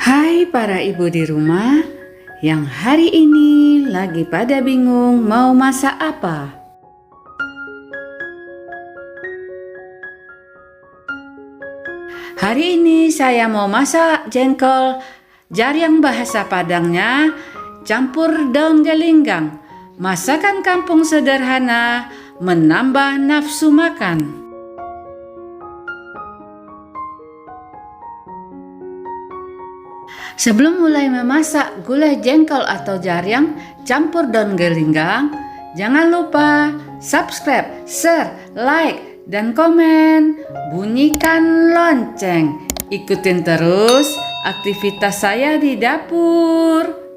Hai para ibu di rumah yang hari ini lagi pada bingung mau masak apa. Hari ini saya mau masak jengkol jaryang bahasa Padangnya campur daun gelinggang. Masakan kampung sederhana menambah nafsu makan. Sebelum mulai memasak gulai jengkol atau jaryang campur daun gelinggang, jangan lupa subscribe, share, like, dan komen. Bunyikan lonceng. Ikutin terus aktivitas saya di dapur.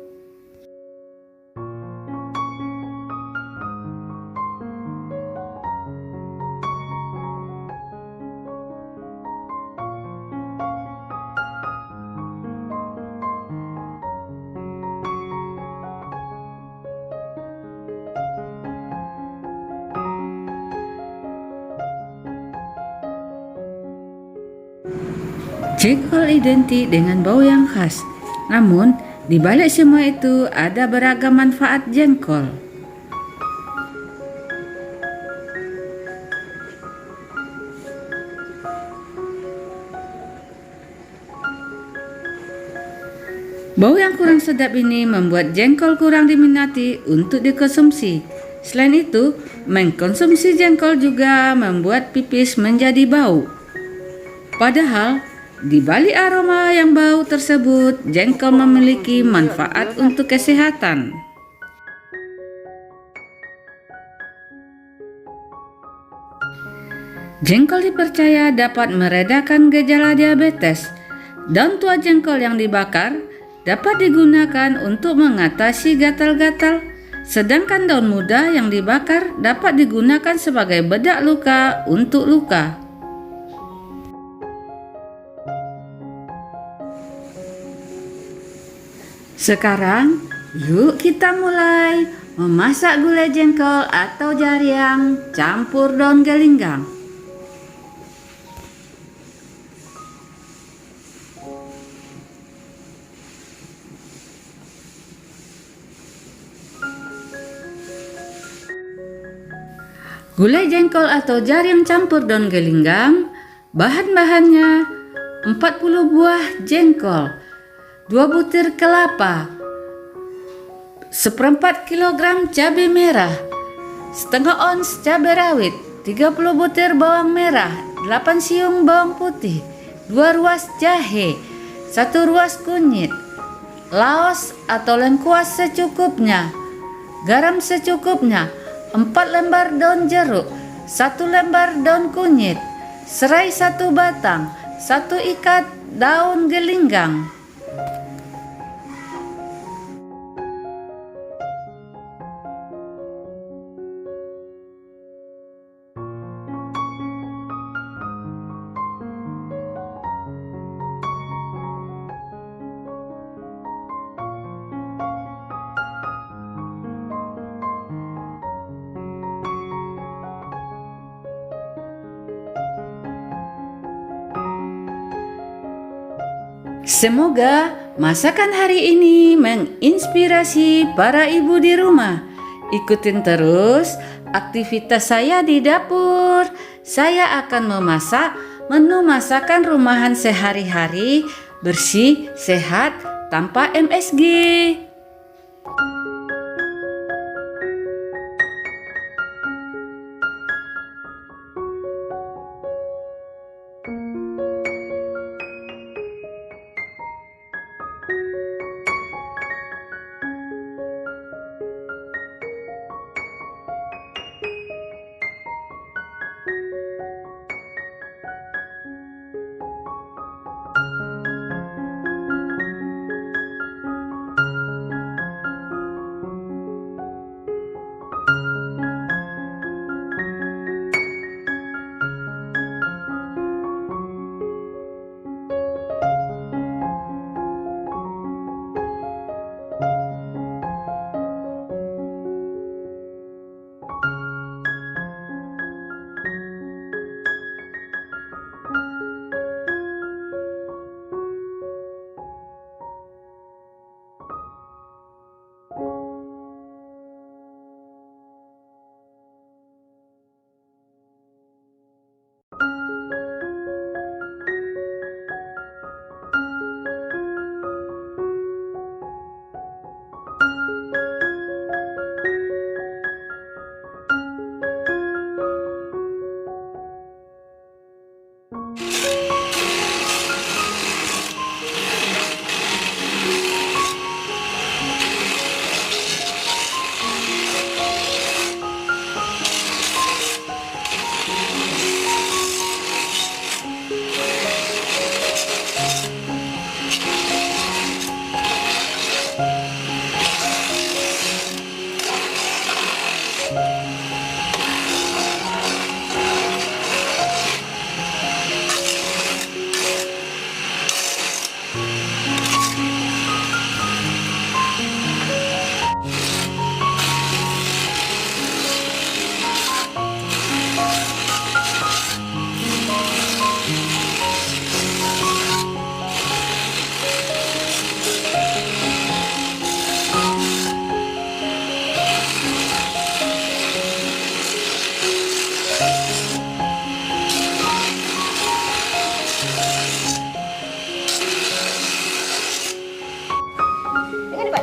Jengkol identik dengan bau yang khas, namun di balik semua itu ada beragam manfaat jengkol. Bau yang kurang sedap ini membuat jengkol kurang diminati untuk dikonsumsi. Selain itu, mengkonsumsi jengkol juga membuat pipis menjadi bau. Padahal, di balik aroma yang bau tersebut, jengkol memiliki manfaat untuk kesehatan. Jengkol dipercaya dapat meredakan gejala diabetes. Daun tua jengkol yang dibakar dapat digunakan untuk mengatasi gatal-gatal, sedangkan daun muda yang dibakar dapat digunakan sebagai bedak luka untuk luka. Sekarang, yuk kita mulai memasak gulai jengkol atau jaryang campur daun gelinggang. Gulai jengkol atau jaryang campur daun gelinggang, bahan-bahannya 40 buah jengkol, 2 butir kelapa, 1/4 kilogram cabai merah, setengah ons cabai rawit, 30 butir bawang merah, 8 siung bawang putih, 2 ruas jahe, 1 ruas kunyit, laos atau lengkuas secukupnya, garam secukupnya, 4 lembar daun jeruk, 1 lembar daun kunyit, serai 1 batang, 1 ikat daun gelinggang. Semoga masakan hari ini menginspirasi para ibu di rumah. Ikutin terus aktivitas saya di dapur. Saya akan memasak menu masakan rumahan sehari-hari, bersih, sehat, tanpa MSG.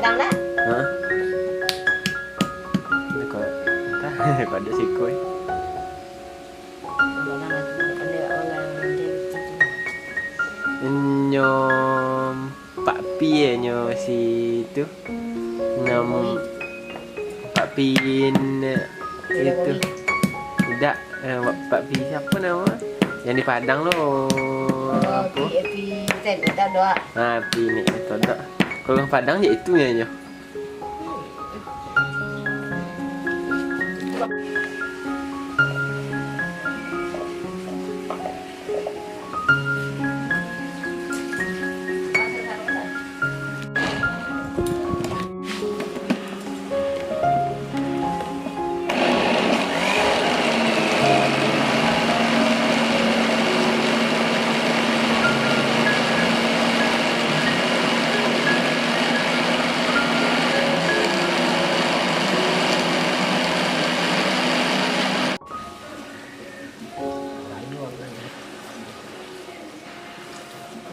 Padang dah. Hah? Ini kok entah pada sikoi. Nyom Pak Pi nyo si itu. Nom Pak Pin itu. Tidak, Pak Pi siapa nama? Yang di Padang lo. Apa? Pi kita doa. Ah, Pi ni itu dah. Kalau yang Padang je itu nyo.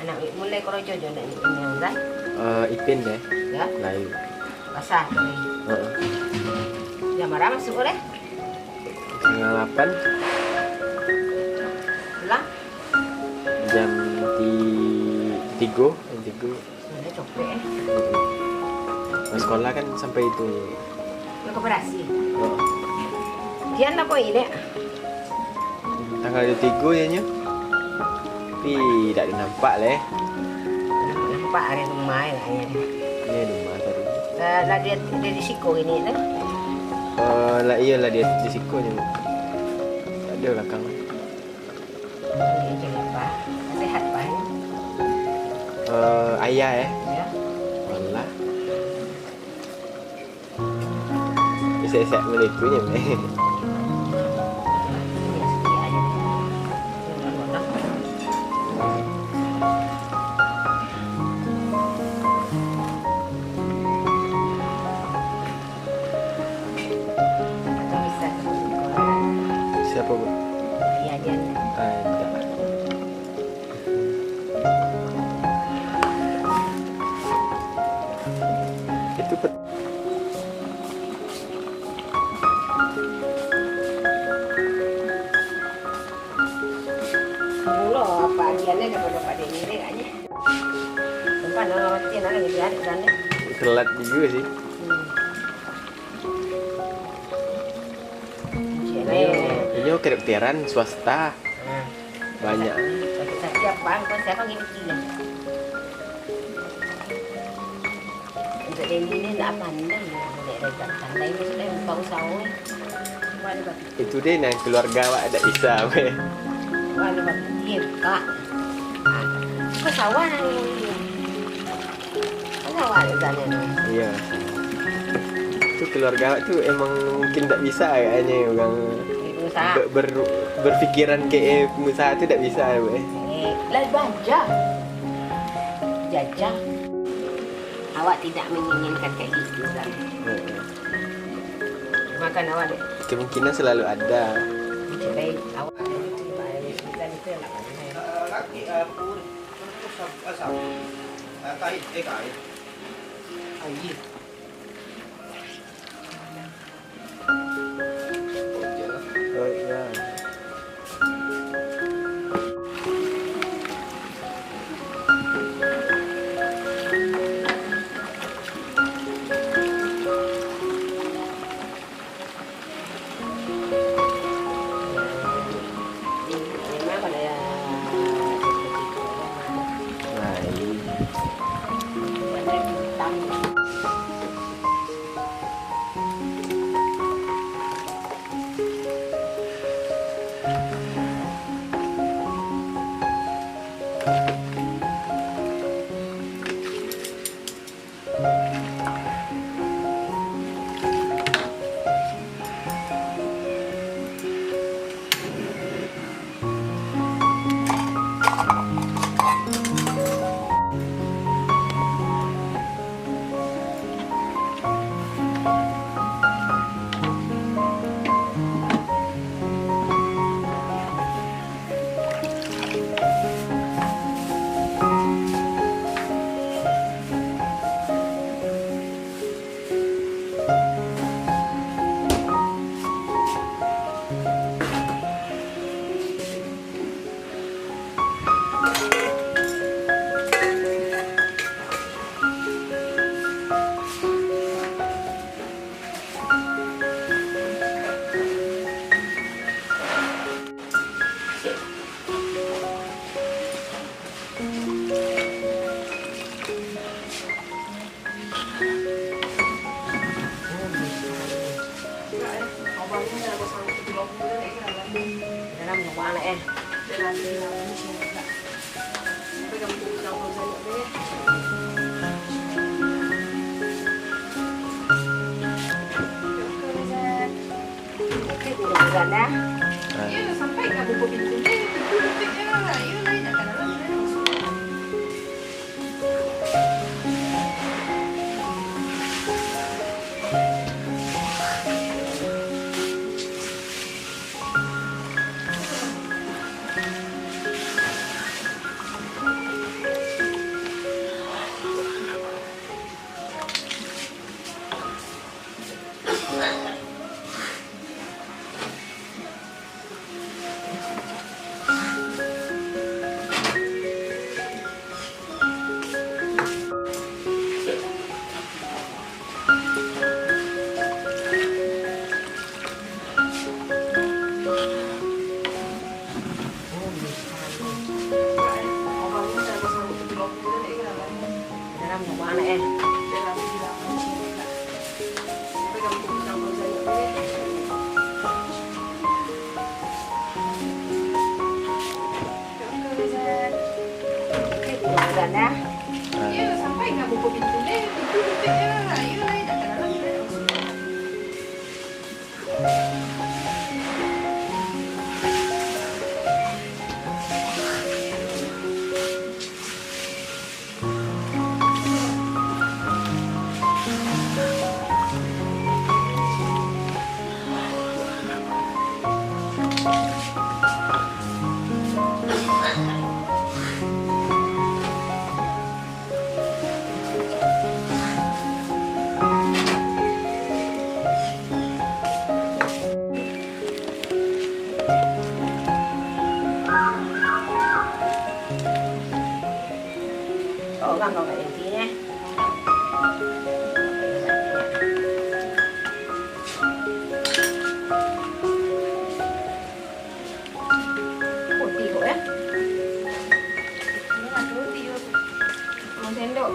Anak mulai kerojo je nak ni kan? Ipin deh. Ya, Layu. basah. Jam berapa masuk boleh? 7:30 Pulang? jam 3. Sudah copek Sekolah kan sampai itu. Nak operasi. Oh. Kian apa ini? Tanggal 23 ya nyo. Tapi tak ada nampak leh. Nampak hari rumah lah ni. Ini rumah tadi. Lah dia di Siko ini dah. Lah iyalah dia di sikonya. Tak ada belakang. Dia jadi apa? Sehat pak. Ayah Ya. Walah. Bisa melikunya meh. Siapa bu? Iya dia. Ada. Itu Mula apa dia ni daripada pada ni kayaknya. Tempat orang mati nak lagi dia dan ni. telat juga sih. Ini kedokteran swasta. Banyak. Setiap bang kau siapa gini gila. Untuk ini nak pandai. Nak pandai ni sudah buka usaha. Itu deh yang keluarga awak ada bisa weh. Mana bagi dia kak. Kau sawah ni. Kau sawah di sana ni. Iya. Itu keluarga awak tuh emang mungkin tak bisa kayaknya orang Usaha. berpikiran kayak pengusaha tuh tak bisa weh. Lah baca. Jajah. Awak tidak menginginkan kayak gitu kan. Makan awak deh. Kemungkinan selalu ada. Baik awak ada itu baik kita itu lah kan. Laki pun asam kait kait Air. Oh iya. Memang pada Nah, ini. hitam. mana ya? Pegang buku campur saya deh. Oke, mudah-mudahan ya. Ha. Sampai nggak buku pintu deh. Detiknya lah, yuk lah, nak kena lah. Dalam mau mana ya? Pegang buku campur saya deh. Oke, mudah-mudahan ya. Ha. Sampai nggak buku pintu deh. Detiknya lah, yuk lah, nak kena lah. Cậu găng vào cái tí nhé. Một tí thôi á. Ini là thứ tí thôi. Không thêm đâu.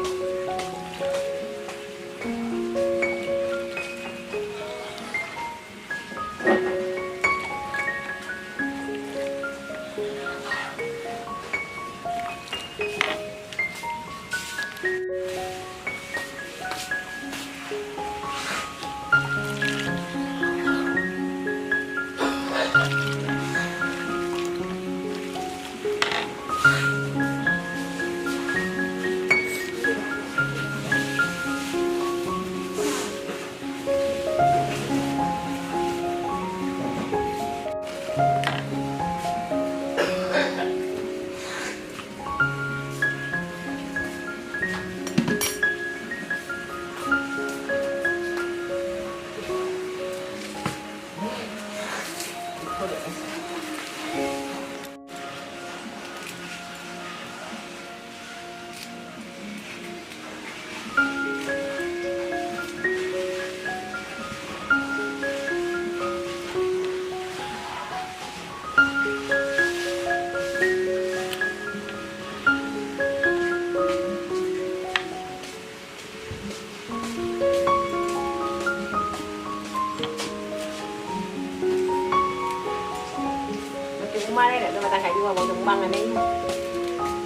Rumah đây để cho người ta khai juga mau tumbang ini.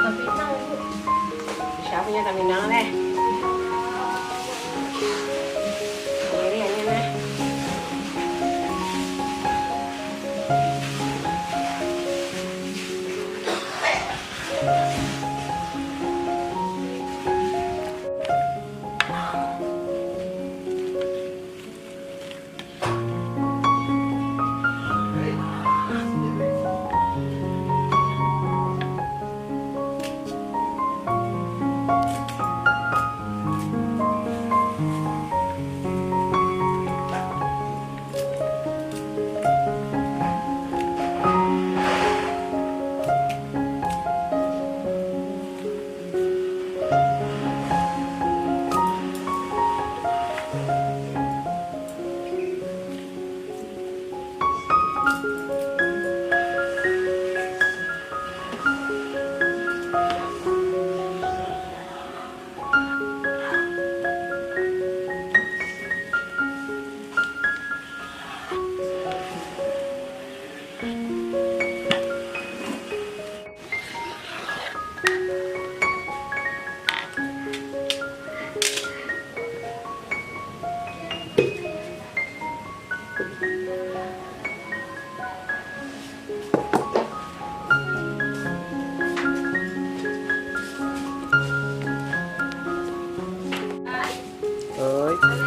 Tapi nang siapanya tapi nang deh. Ini aja nih. baik.